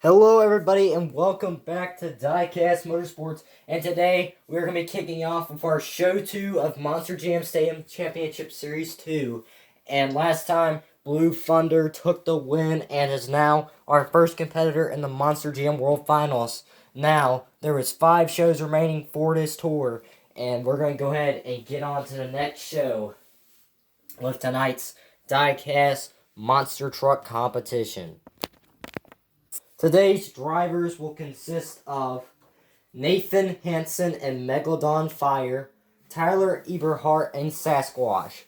Hello everybody and welcome back to Diecast Motorsports, and today we're going to be kicking off with our Show 2 of Monster Jam Stadium Championship Series 2. And last time, Blue Thunder took the win and is now our first competitor in the Monster Jam World Finals. Now, there is 5 shows remaining for this tour, and we're going to go ahead and get on to the next show with tonight's Diecast Monster Truck Competition. Today's drivers will consist of Nathan Hansen and Megalodon Fire, Tyler Eberhardt and Sasquatch,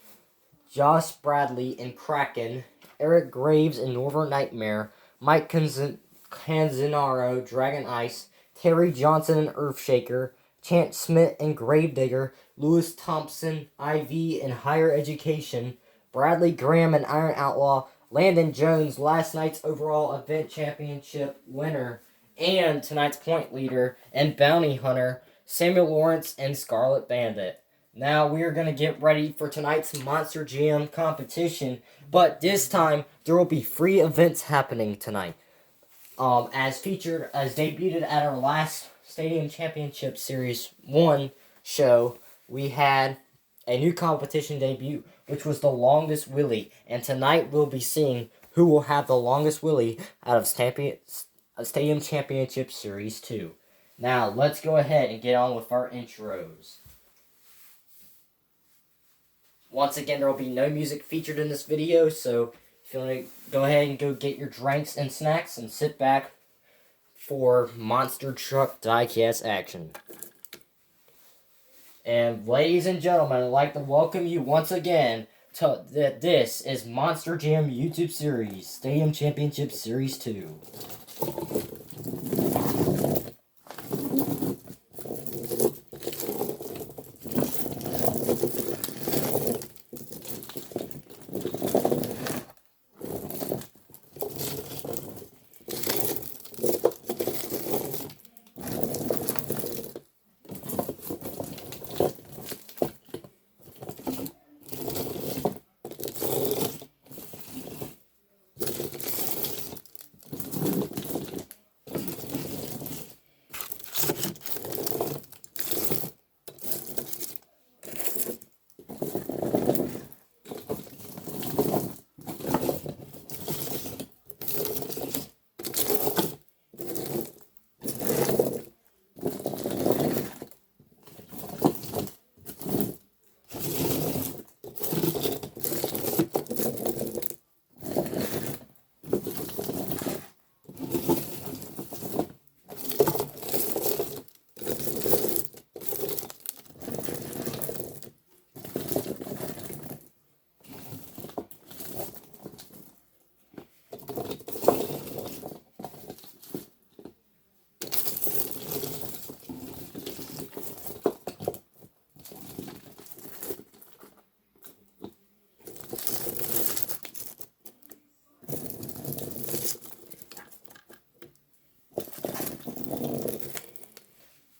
Josh Bradley and Kraken, Eric Graves and Northern Nightmare, Mike Canzanaro, Dragon Ice, Terry Johnson and Earthshaker, Chance Smith and Gravedigger, Lewis Thompson, IV and Higher Education, Bradley Graham and Iron Outlaw, Landon Jones, last night's overall event championship winner, and tonight's point leader and bounty hunter, Samuel Lawrence and Scarlet Bandit. Now we are going to get ready for tonight's Monster Jam competition, but this time there will be free events happening tonight. As debuted at our last Stadium Championship Series 1 show, we had a new competition debut, which was the longest wheelie, and tonight we'll be seeing who will have the longest wheelie out of Stadium Championship Series 2. Now, let's go ahead and get on with our intros. Once again, there will be no music featured in this video, so if you want to go ahead and go get your drinks and snacks and sit back for Monster Truck Diecast action. And ladies and gentlemen, I'd like to welcome you once again to this is Monster Jam YouTube Series, Stadium Championship Series 2.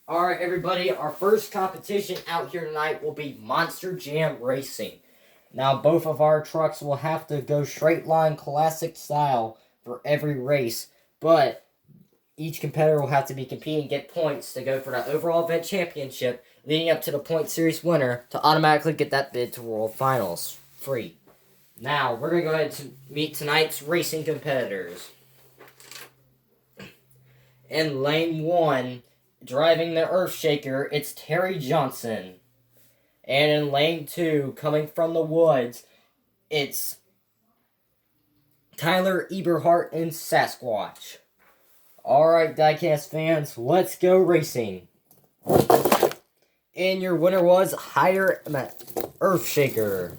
Alright everybody, our first competition out here tonight will be Monster Jam Racing. Now both of our trucks will have to go straight line classic style for every race, but each competitor will have to be competing and get points to go for the overall event championship, leading up to the point series winner to automatically get that bid to World Finals free. Now we're going to go ahead to meet tonight's racing competitors. In lane 1, driving the Earthshaker, it's Terry Johnson. And in lane 2, coming from the woods, it's Tyler Eberhardt and Sasquatch. Alright, Diecast fans, let's go racing. And your winner was Earthshaker.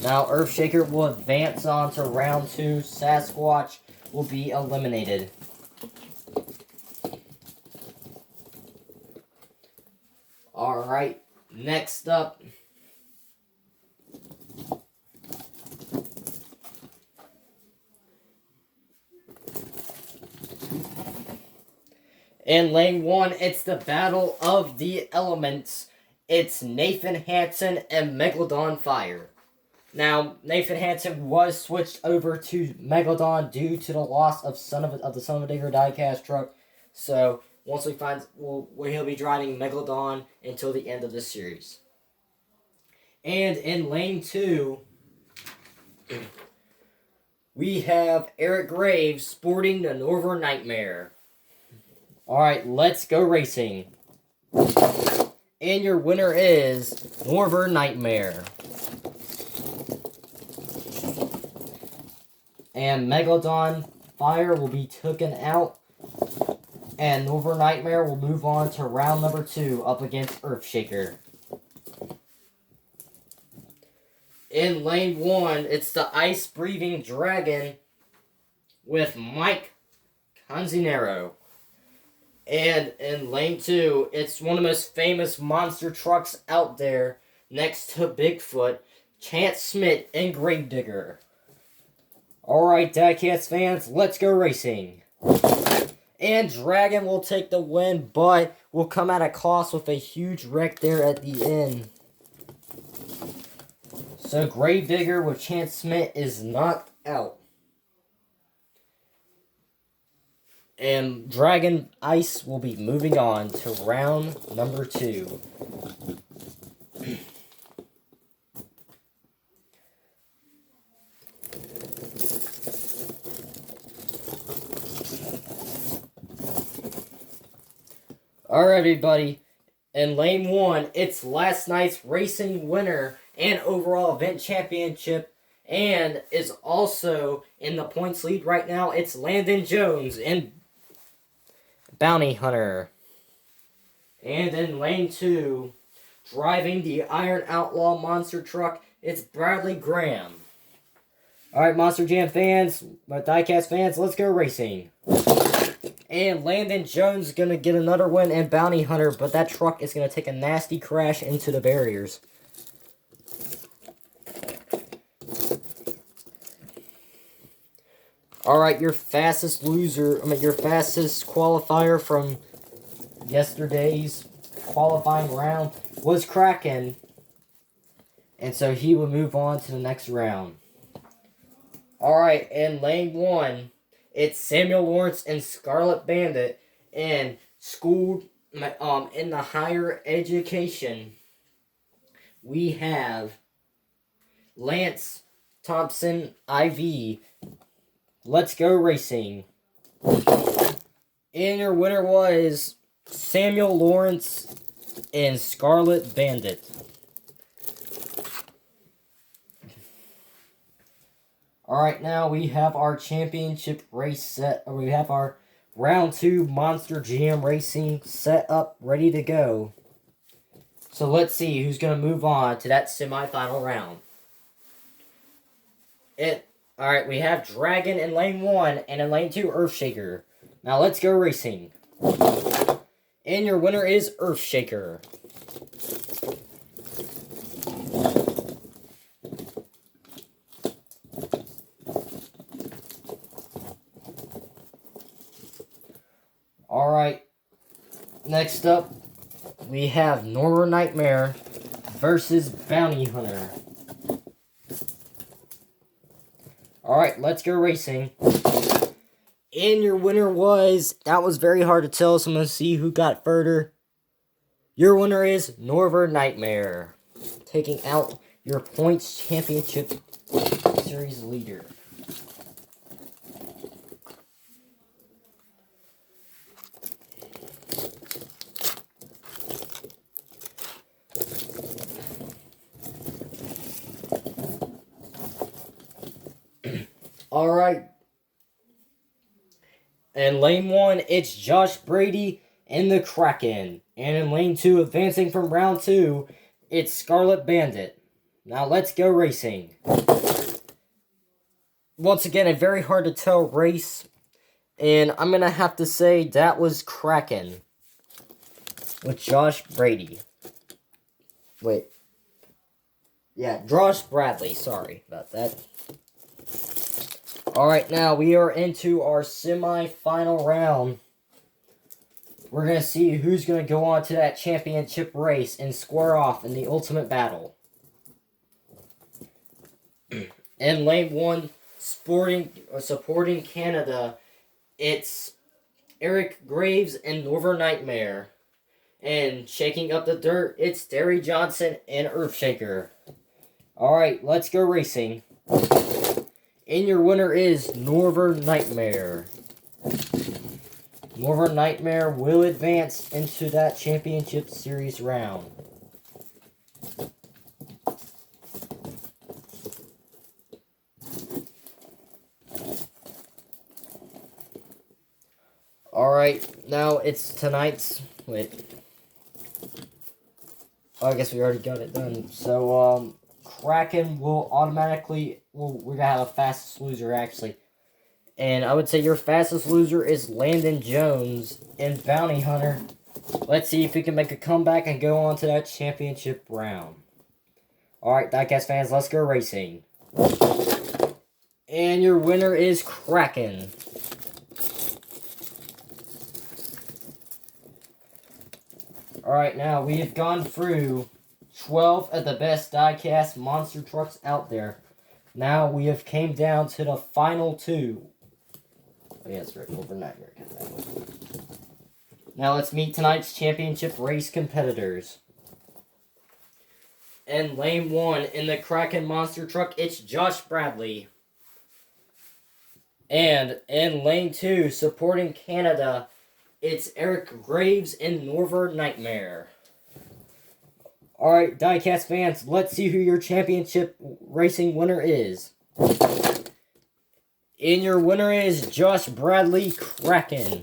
Now, Earthshaker will advance on to round 2. Sasquatch will be eliminated. Alright, next up, in lane 1, it's the Battle of the Elements. It's Nathan Hansen and Megalodon Fire. Now, Nathan Hansen was switched over to Megalodon due to the loss of the Son of a Digger diecast truck. So, once we find, he'll be driving Megalodon until the end of the series. And in lane 2, we have Eric Graves sporting the Northern Nightmare. Alright, let's go racing. And your winner is Northern Nightmare. And Megalodon Fire will be taken out. And Northern Nightmare will move on to round number 2 up against Earthshaker. In lane 1, it's the Ice-Breathing Dragon with Mike Canzinero. And in lane 2, it's one of the most famous monster trucks out there next to Bigfoot, Chance Smith and Gravedigger. Alright, Diecast fans, let's go racing. And Dragon will take the win, but will come at a cost with a huge wreck there at the end. So Gravedigger with Chance Smith is knocked out. And Dragon Ice will be moving on to round number 2. Alright, everybody. In lane 1, it's last night's racing winner and overall event championship, and is also in the points lead right now. It's Landon Jones and Bounty Hunter. And in lane 2, driving the Iron Outlaw monster truck, it's Bradley Graham. Alright, Monster Jam fans, my Diecast fans, let's go racing. And Landon Jones is going to get another win and Bounty Hunter, but that truck is going to take a nasty crash into the barriers. Alright, your fastest qualifier from yesterday's qualifying round was Kraken. And so he will move on to the next round. Alright, in lane 1, it's Samuel Lawrence and Scarlet Bandit in school, in the higher education. We have Lance Thompson IV. Let's go racing. And your winner was Samuel Lawrence and Scarlet Bandit. Alright, now we have our championship race set. Or we have our round 2 Monster Jam Racing set up, ready to go. So let's see who's going to move on to that semifinal round. Alright, we have Dragon in lane 1 and in lane 2 Earthshaker. Now let's go racing. And your winner is Earthshaker. Alright, next up, we have Northern Nightmare versus Bounty Hunter. Alright, let's go racing. And your winner was, that was very hard to tell, so I'm going to see who got further. Your winner is Northern Nightmare, taking out your points championship series leader. Alright. In lane 1, it's Josh Brady and the Kraken. And in lane 2, advancing from round 2, it's Scarlet Bandit. Now let's go racing. Once again, a very hard to tell race. And I'm going to have to say that was Kraken with Josh Brady. Wait. Yeah, Josh Bradley. Sorry about that. Alright, now we are into our semi-final round. We're going to see who's going to go on to that championship race and square off in the ultimate battle. In lane 1, supporting Canada, it's Eric Graves and Northern Nightmare. And shaking up the dirt, it's Derry Johnson and Earthshaker. Alright, let's go racing. And your winner is Northern Nightmare. Northern Nightmare will advance into that championship series round. Alright, now it's tonight's... Wait. Oh, I guess we already got it done. So, Kraken will automatically... Well, we're gonna have a fastest loser, actually. And I would say your fastest loser is Landon Jones in Bounty Hunter. Let's see if we can make a comeback and go on to that championship round. Alright, Diecast fans, let's go racing. And your winner is Kraken. Alright, now we have gone through 12 of the best diecast monster trucks out there. Now we have came down to the final 2. Oh yeah, that's right, Northern Nightmare. Now let's meet tonight's championship race competitors. In lane 1, in the Kraken monster truck, it's Josh Bradley. And in lane 2, supporting Canada, it's Eric Graves and Northern Nightmare. Alright, Diecast fans, let's see who your championship racing winner is. And your winner is Josh Bradley Kraken.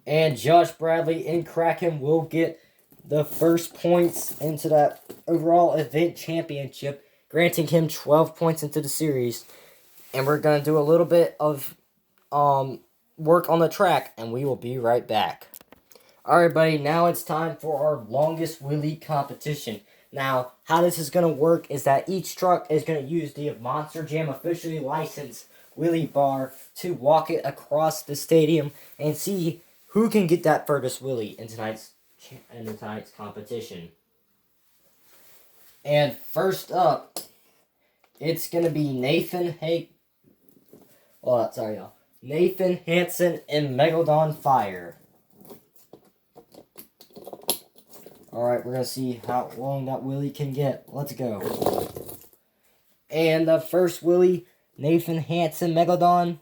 And Josh Bradley and Kraken will get the first points into that overall event championship, granting him 12 points into the series. And we're going to do a little bit of work on the track, and we will be right back. Alright, buddy, now it's time for our longest wheelie competition. Now, how this is going to work is that each truck is going to use the Monster Jam officially licensed wheelie bar to walk it across the stadium and see who can get that furthest wheelie in tonight's competition. And first up, it's going to be Nathan Hansen and Megalodon Fire. Alright, we're going to see how long that wheelie can get. Let's go. And the first wheelie, Nathan Hansen Megalodon.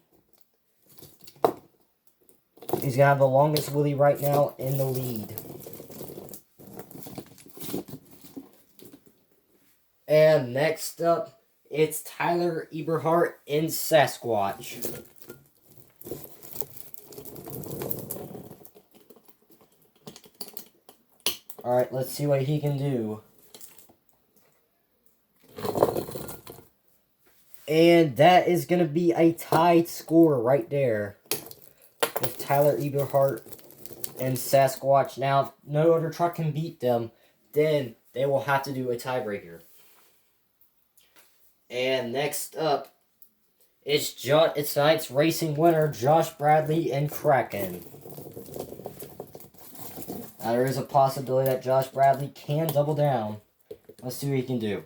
He's going to have the longest wheelie right now in the lead. And next up, it's Tyler Eberhardt in Sasquatch. Alright, let's see what he can do. And that is going to be a tied score right there with Tyler Eberhardt and Sasquatch. Now, if no other truck can beat them, then they will have to do a tiebreaker. And next up, it's tonight's racing winner, Josh Bradley and Kraken. Now, there is a possibility that Josh Bradley can double down. Let's see what he can do.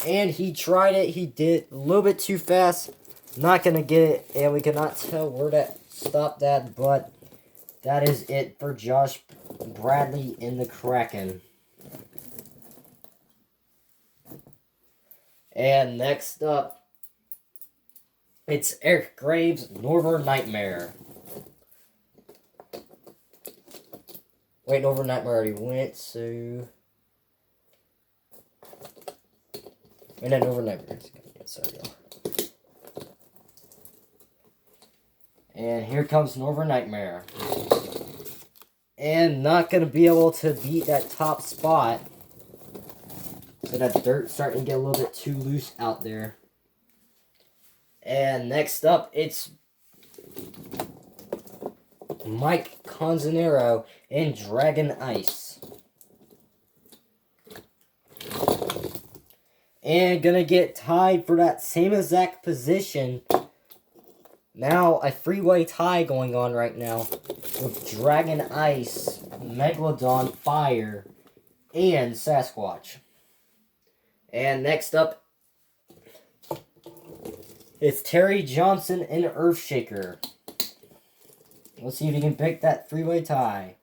And he tried it. He did a little bit too fast. Not going to get it. And we cannot tell where that stopped at. But that is it for Josh Bradley in the Kraken. And next up, it's Eric Graves, Northern Nightmare. Wait, Northern Nightmare already went, so... Wait, no, Northern Nightmare. Sorry, y'all. And here comes Northern Nightmare. And not going to be able to beat that top spot. So that dirt's starting to get a little bit too loose out there. And next up, it's Mike Conzanero in Dragon Ice. And gonna get tied for that same exact position, Now, a freeway tie going on right now with Dragon Ice, Megalodon Fire, and Sasquatch. And next up, it's Terry Johnson and Earthshaker. Let's see if he can pick that freeway tie.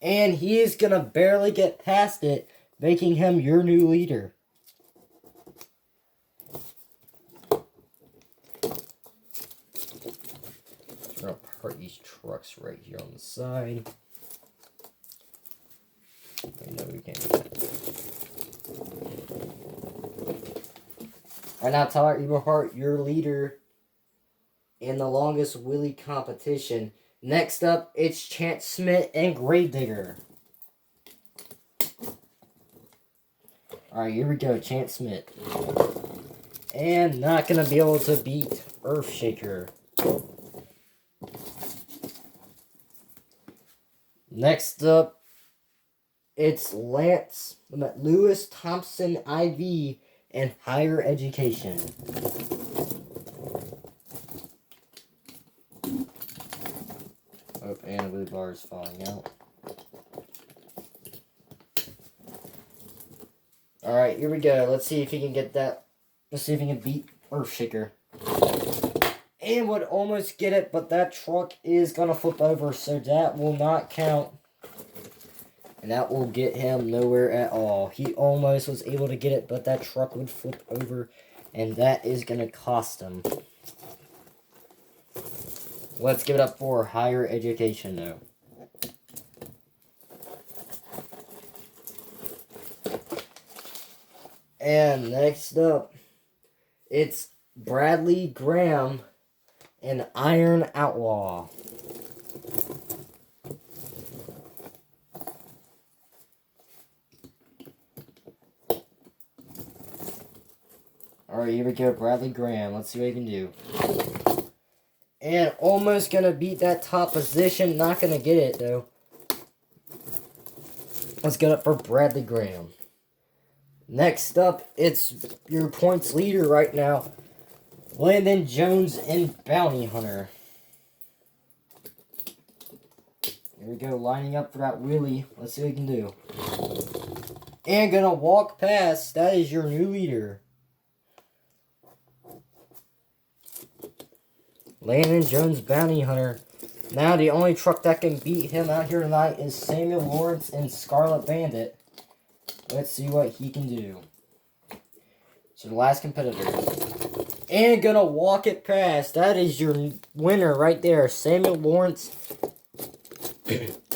And he is going to barely get past it, making him your new leader. I'm going to park these trucks right here on the side. I know we can't do that. Alright, now Tyler Eberhardt, your leader in the longest wheelie competition. Next up, it's Chance Smith and Gravedigger. Alright, here we go, Chance Smith. And not going to be able to beat Earthshaker. Next up, it's Lewis Thompson IV and Higher Education. Oh, and the blue bar is falling out. Alright, here we go. Let's see if he can get that. Let's see if he can beat Earthshaker. And would almost get it, but that truck is going to flip over, so that will not count. And that will get him nowhere at all. He almost was able to get it, but that truck would flip over, and that is going to cost him. Let's give it up for Higher Education, though. And next up, it's Bradley Graham and Iron Outlaw. Alright, here we go, Bradley Graham. Let's see what he can do. And almost going to beat that top position. Not going to get it, though. Let's get up for Bradley Graham. Next up, it's your points leader right now, Landon Jones and Bounty Hunter. Here we go, lining up for that wheelie. Let's see what he can do. And going to walk past. That is your new leader. Landon Jones, Bounty Hunter. Now the only truck that can beat him out here tonight is Samuel Lawrence and Scarlet Bandit. Let's see what he can do. So the last competitor. And gonna walk it past. That is your winner right there. Samuel Lawrence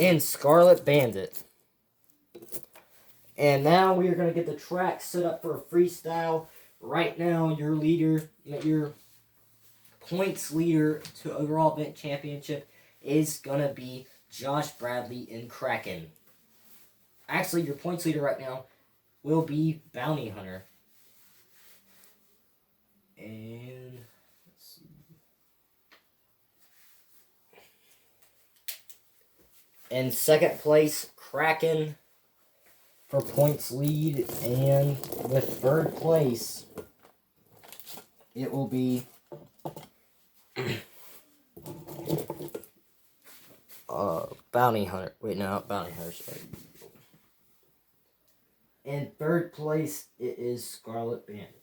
and Scarlet Bandit. And now we are gonna get the track set up for a freestyle. Right now, your leader, your points leader to overall event championship is gonna be Josh Bradley in Kraken. Actually, your points leader right now will be Bounty Hunter. And let's see. In second place, Kraken for points lead, and with third place, it will be Bounty Hunter. Wait, no, not Bounty Hunter. Sorry. In third place, it is Scarlet Bandit.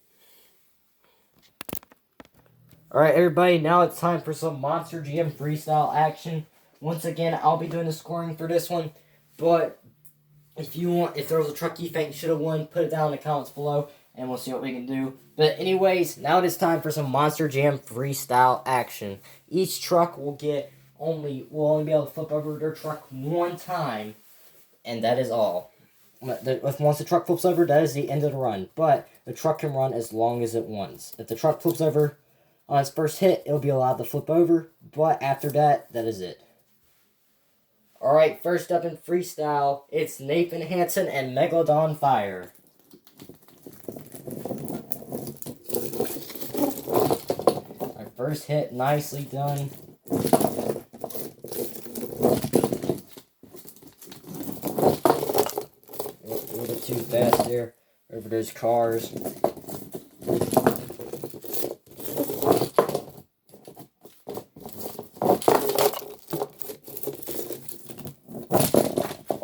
Alright, everybody, now it's time for some Monster Jam freestyle action. Once again, I'll be doing the scoring for this one, but if there was a truck you think should have won, put it down in the comments below, and we'll see what we can do. But anyways, now it is time for some Monster Jam freestyle action. Each truck will only be able to flip over their truck one time, and that is all. Once the truck flips over, that is the end of the run. But the truck can run as long as it wants. If the truck flips over on its first hit, it'll be allowed to flip over. But after that, that is it. Alright, first up in freestyle, it's Nathan Hansen and Megalodon Fire. Our first hit, nicely done. A little bit too fast there over those cars.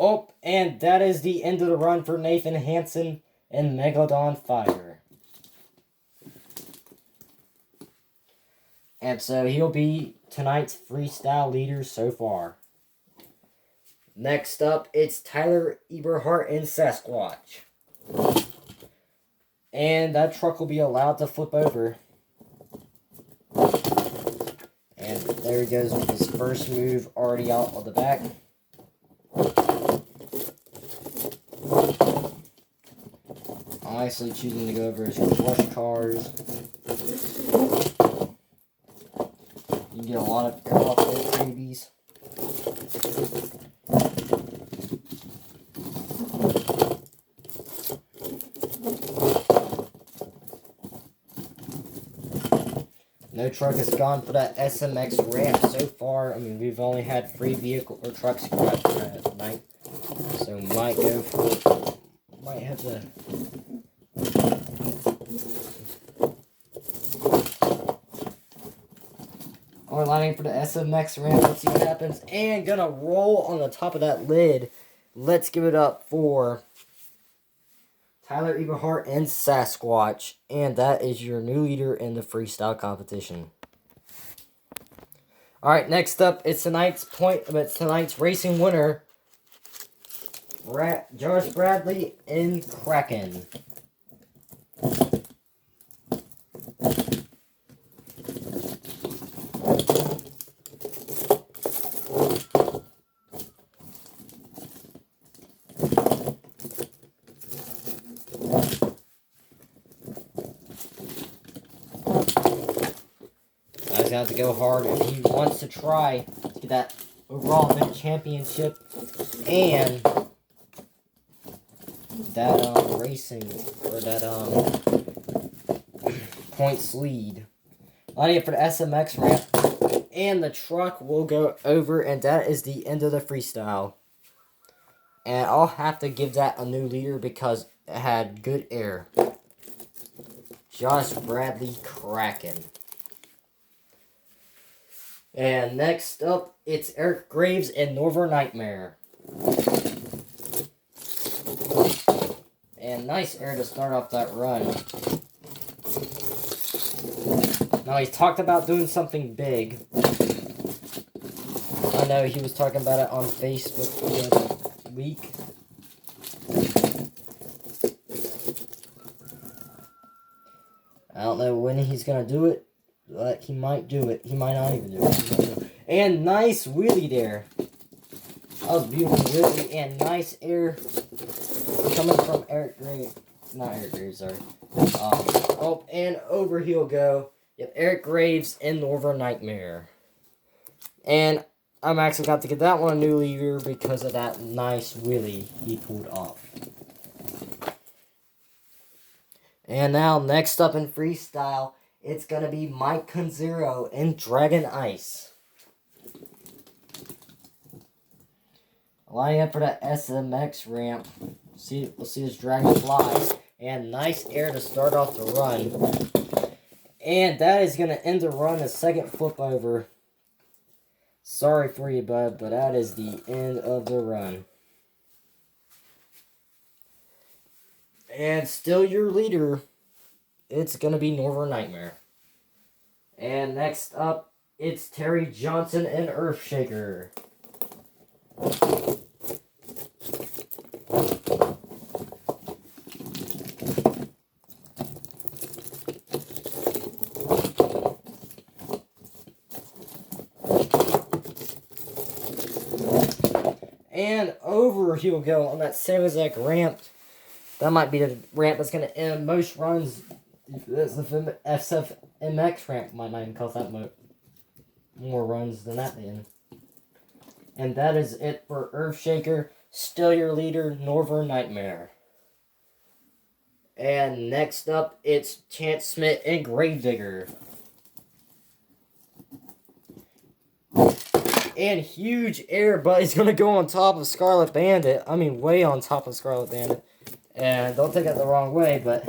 Oh, and that is the end of the run for Nathan Hansen and Megalodon Fire. And so he'll be tonight's freestyle leader so far. Next up, it's Tyler Eberhardt and Sasquatch. And that truck will be allowed to flip over. And there he goes with his first move already out of the back. Honestly choosing to go over his crush cars. You can get a lot of air off those babies. No truck has gone for that SMX ramp so far. I mean, we've only had 3 vehicle or trucks grab tonight, so might go for, might have to. We're lining for the SMX ramp. Let's see what happens, and gonna roll on the top of that lid. Let's give it up for Tyler Eberhardt and Sasquatch, and that is your new leader in the freestyle competition. Alright, next up, it's tonight's racing winner, Josh Bradley in Kraken. Have to go hard if he wants to try to get that overall event championship and that racing or that points lead. Lining up for the SMX ramp, and the truck will go over, and that is the end of the freestyle. And I'll have to give that a new leader because it had good air. Josh Bradley Kraken. And next up, it's Eric Graves and Northern Nightmare. And nice air to start off that run. Now, he's talked about doing something big. I know he was talking about it on Facebook the other week. I don't know when he's going to do it. But he might do it. He might not even do it. And nice wheelie there. That was beautiful wheelie and nice air coming from Eric Graves. Not Eric Graves, sorry. Oh, and over he'll go. Yep, Eric Graves and Northern Nightmare. And I'm actually got to get that one a new leader because of that nice wheelie he pulled off. And now, next up in freestyle, it's going to be Mike Conzero and Dragon Ice. Lining up for that SMX ramp. We'll see his Dragon fly. And nice air to start off the run. And that is going to end the run, a second flip over. Sorry for you, bud, but that is the end of the run. And still your leader, it's going to be Northern Nightmare. And next up, it's Terry Johnson and Earthshaker. And over he'll go on that same exact ramp. That might be the ramp that's going to end most runs. The SFMX ramp might not even cost that much more runs than that then. And that is it for Earthshaker. Still your leader, Northern Nightmare. And next up, it's Chance Smith and Gravedigger. And huge air, but he's going to go on top of Scarlet Bandit. I mean, way on top of Scarlet Bandit. And don't take it the wrong way, but...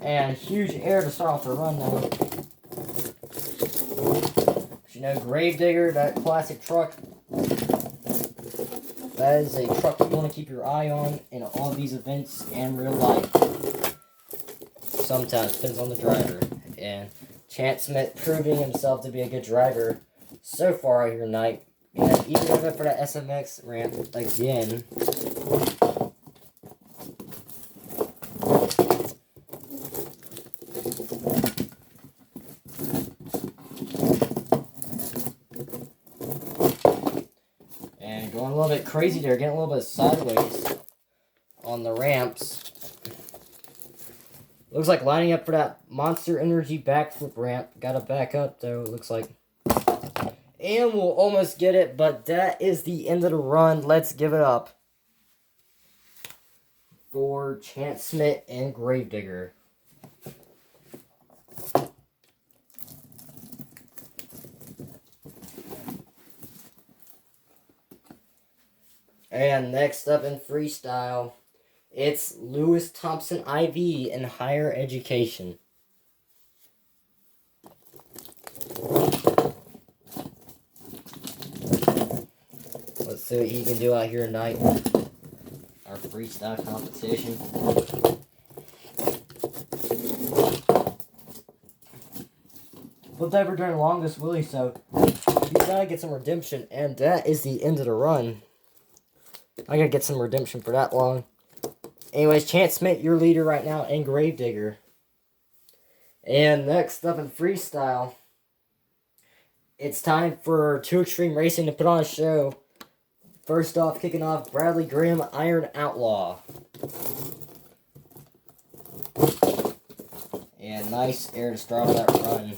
And huge air to start off the run now. But, you know, Gravedigger, that classic truck. that is a truck you want to keep your eye on in all these events and real life. Sometimes, depends on the driver. And Chance Smith proving himself to be a good driver so far out here tonight. And even over for that SMX ramp again. And going a little bit crazy there, getting a little bit sideways on the ramps. Looks like lining up for that Monster Energy backflip ramp. Got to back up though, it looks like. And we'll almost get it, but that is the end of the run. Let's give it up for Chance Smith and Gravedigger. And next up in freestyle, it's Lewis Thompson IV in higher education. Let's see what he can do out here tonight. Our freestyle competition. Flipped over during the longest wheelie, so he's gotta get some redemption, and that is the end of the run. I gotta get some redemption for that long. Anyways, Chance Smith, your leader right now, and Gravedigger. And next up in freestyle, it's time for Two Extreme Racing to put on a show. First off, kicking off, Bradley Graham, Iron Outlaw. And nice air to start off that run.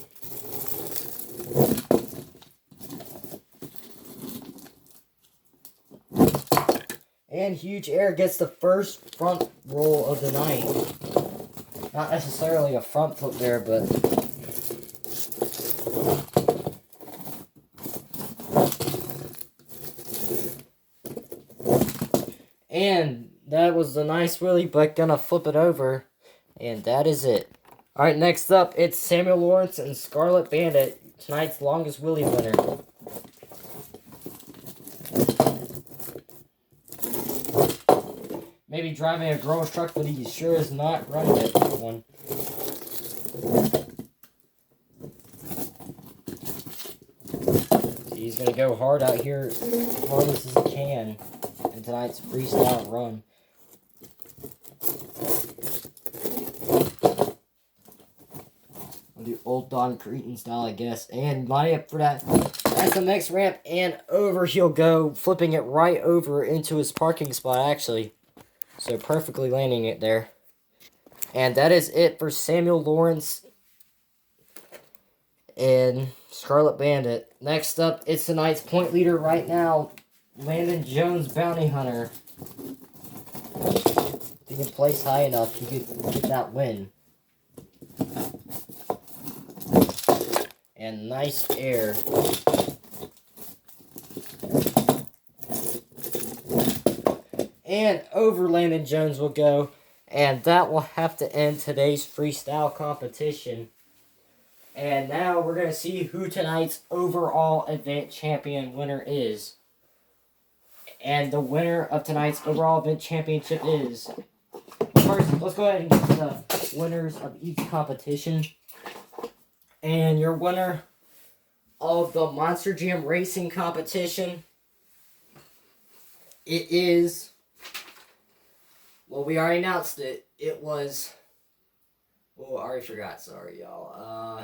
And huge air gets the first front roll of the night. Not necessarily a front flip there, but and that was a nice wheelie, but gonna flip it over. And that is it. Alright, next up, it's Samuel Lawrence and Scarlet Bandit, tonight's longest wheelie winner. Maybe driving a girl's truck, but he sure is not running it for one. So he's going to go hard out here, as hard as he can, in tonight's freestyle run. We'll do old Don Cretan style, I guess. And lining up for that. That's the next ramp, and over he'll go, flipping it right over into his parking spot, actually. So perfectly landing it there. And that is it for Samuel Lawrence and Scarlet Bandit. Next up, it's tonight's point leader right now, Landon Jones, Bounty Hunter. If he can place high enough, he could get that win. And nice air. And over Landon Jones will go. And that will have to end today's freestyle competition. And now we're going to see who tonight's overall event champion winner is. And the winner of tonight's overall event championship is... First, let's go ahead and get to the winners of each competition. And your winner of the Monster Jam Racing competition, it is... Well, we already announced it. It was... Oh, I already forgot. Sorry, y'all.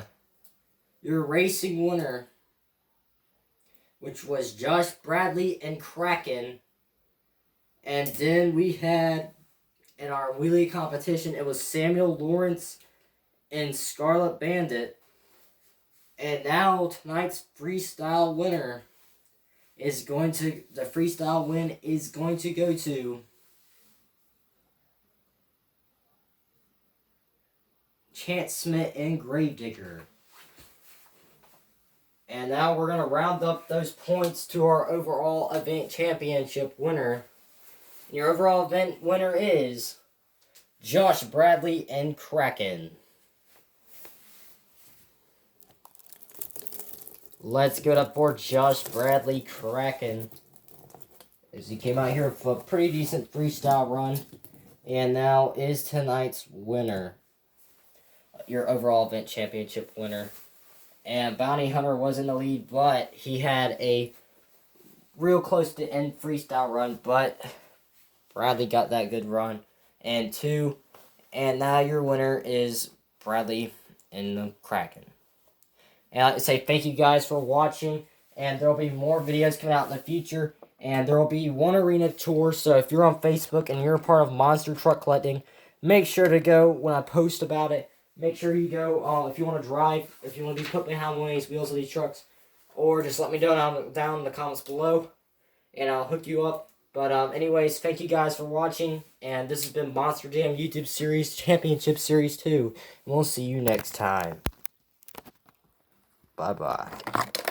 Your racing winner, which was Josh Bradley and Kraken. And then we had, in our wheelie competition, it was Samuel Lawrence and Scarlet Bandit. And now, tonight's freestyle winner is going to... The freestyle win is going to go to... Chance Smith and Gravedigger. And now we're going to round up those points to our overall event championship winner. And your overall event winner is Josh Bradley and Kraken. Let's give it up for Josh Bradley Kraken. As he came out here with a pretty decent freestyle run. And now is tonight's winner. Your overall event championship winner. And Bounty Hunter was in the lead, but he had a real close to end freestyle run, but Bradley got that good run. And now your winner is Bradley in the Kraken. And I'd like to say thank you guys for watching, and there will be more videos coming out in the future, and there will be one arena tour, so if you're on Facebook and you're a part of Monster Truck Collecting, make sure to go when I post about it. Make sure you go if you want to drive, if you want to be put behind one of these wheels of these trucks, or just let me know down in the comments below, and I'll hook you up. But anyways, thank you guys for watching, and this has been Monster Jam YouTube Series Championship Series 2, and we'll see you next time. Bye-bye.